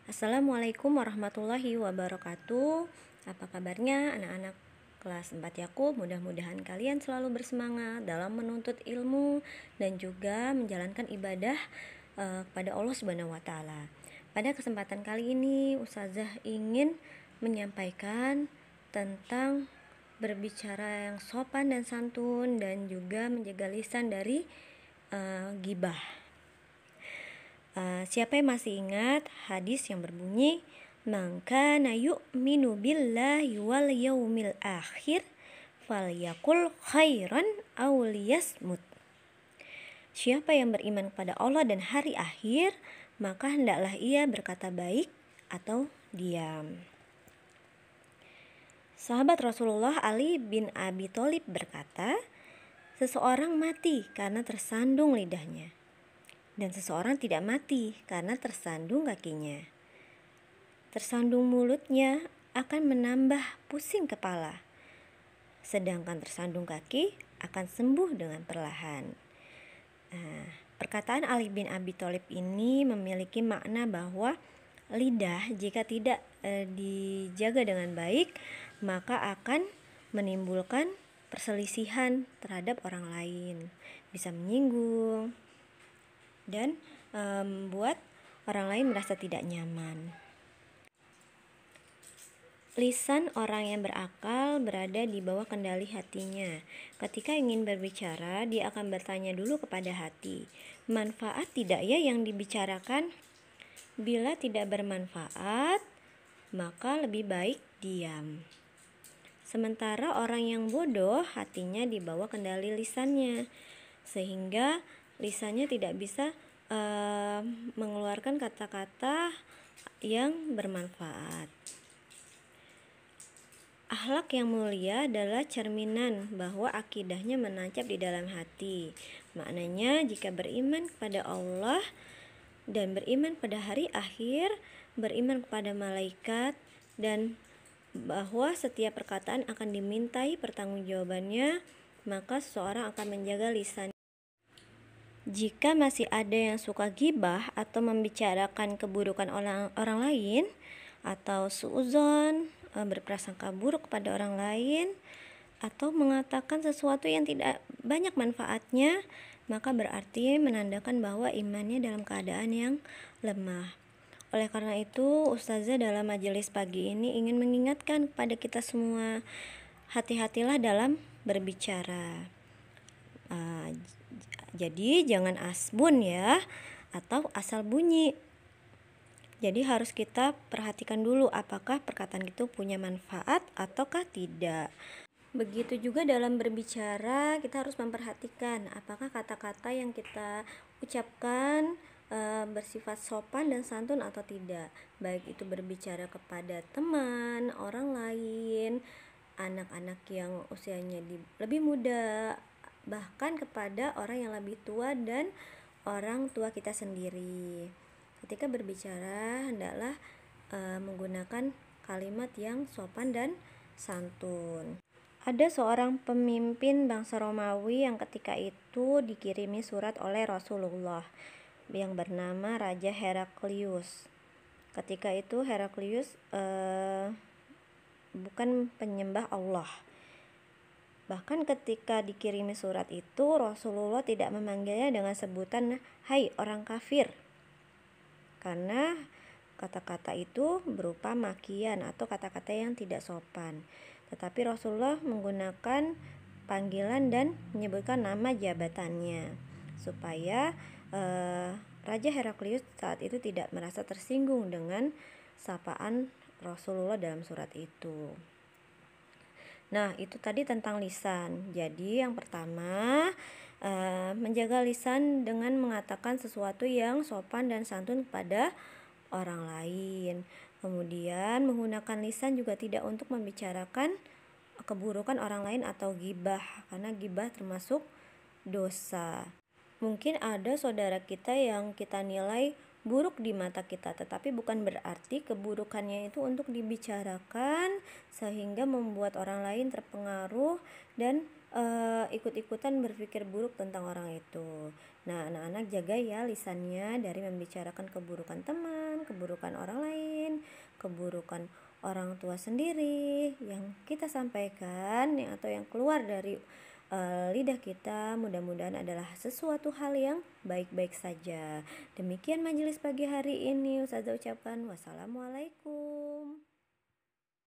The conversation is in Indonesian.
Assalamualaikum warahmatullahi wabarakatuh. Apa kabarnya anak-anak kelas 4 Yakub? Mudah-mudahan kalian selalu bersemangat dalam menuntut ilmu dan juga menjalankan ibadah kepada Allah Subhanahu wa taala. Pada kesempatan kali ini Ustazah ingin menyampaikan tentang berbicara yang sopan dan santun dan juga menjaga lisan dari ghibah. Siapa yang masih ingat hadis yang berbunyi man kana yu'minu billahi wal yaumil akhir falyakul khairan aw liyasmut. Siapa yang beriman kepada Allah dan hari akhir, maka hendaklah ia berkata baik atau diam. Sahabat Rasulullah Ali bin Abi Thalib berkata, seseorang mati karena tersandung lidahnya, dan seseorang tidak mati karena tersandung kakinya. Tersandung mulutnya akan menambah pusing kepala, sedangkan tersandung kaki akan sembuh dengan perlahan. Perkataan Ali bin Abi Thalib ini memiliki makna bahwa lidah jika tidak dijaga dengan baik, maka akan menimbulkan perselisihan terhadap orang lain, bisa menyinggung dan membuat orang lain merasa tidak nyaman. Lisan orang yang berakal berada di bawah kendali hatinya. Ketika ingin berbicara, dia akan bertanya dulu kepada hati, manfaat tidak ya yang dibicarakan? Bila tidak bermanfaat, maka lebih baik diam. Sementara orang yang bodoh, hatinya di bawah kendali lisannya, sehingga lisannya tidak bisa mengeluarkan kata-kata yang bermanfaat. Akhlak yang mulia adalah cerminan bahwa akidahnya menancap di dalam hati. Maknanya, jika beriman kepada Allah dan beriman pada hari akhir, beriman kepada malaikat, dan bahwa setiap perkataan akan dimintai pertanggungjawabannya, maka seseorang akan menjaga lisan. Jika masih ada yang suka ghibah atau membicarakan keburukan orang lain, atau suudzon, berprasangka buruk kepada orang lain, atau mengatakan sesuatu yang tidak banyak manfaatnya, maka berarti menandakan bahwa imannya dalam keadaan yang lemah. Oleh karena itu, Ustazah dalam majelis pagi ini ingin mengingatkan kepada kita semua, hati-hatilah dalam berbicara. Jadi jangan asbun ya, atau asal bunyi. Jadi harus kita perhatikan dulu apakah perkataan itu punya manfaat ataukah tidak. Begitu juga dalam berbicara, kita harus memperhatikan apakah kata-kata yang kita ucapkan bersifat sopan dan santun atau tidak. Baik itu berbicara kepada teman, orang lain, anak-anak yang usianya lebih muda, bahkan kepada orang yang lebih tua dan orang tua kita sendiri. Ketika berbicara, hendaklah menggunakan kalimat yang sopan dan santun. Ada seorang pemimpin bangsa Romawi yang ketika itu dikirimi surat oleh Rasulullah yang bernama Raja Heraklius. Ketika itu Heraklius bukan penyembah Allah. Bahkan ketika dikirimi surat itu, Rasulullah tidak memanggilnya dengan sebutan hai orang kafir, karena kata-kata itu berupa makian atau kata-kata yang tidak sopan. Tetapi Rasulullah menggunakan panggilan dan menyebutkan nama jabatannya, supaya Raja Heraklius saat itu tidak merasa tersinggung dengan sapaan Rasulullah dalam surat itu. Nah, itu tadi tentang lisan. Jadi yang pertama, menjaga lisan dengan mengatakan sesuatu yang sopan dan santun kepada orang lain. Kemudian menggunakan lisan juga tidak untuk membicarakan keburukan orang lain atau ghibah, karena ghibah termasuk dosa. Mungkin ada saudara kita yang kita nilai buruk di mata kita, tetapi bukan berarti keburukannya itu untuk dibicarakan sehingga membuat orang lain terpengaruh dan ikut-ikutan berpikir buruk tentang orang itu. Nah, anak-anak jaga ya lisannya dari membicarakan keburukan teman, keburukan orang lain, keburukan orang tua sendiri yang kita sampaikan atau yang keluar dari lidah kita mudah-mudahan adalah sesuatu hal yang baik-baik saja. Demikian majelis pagi hari ini Ustazah ucapkan wassalamualaikum.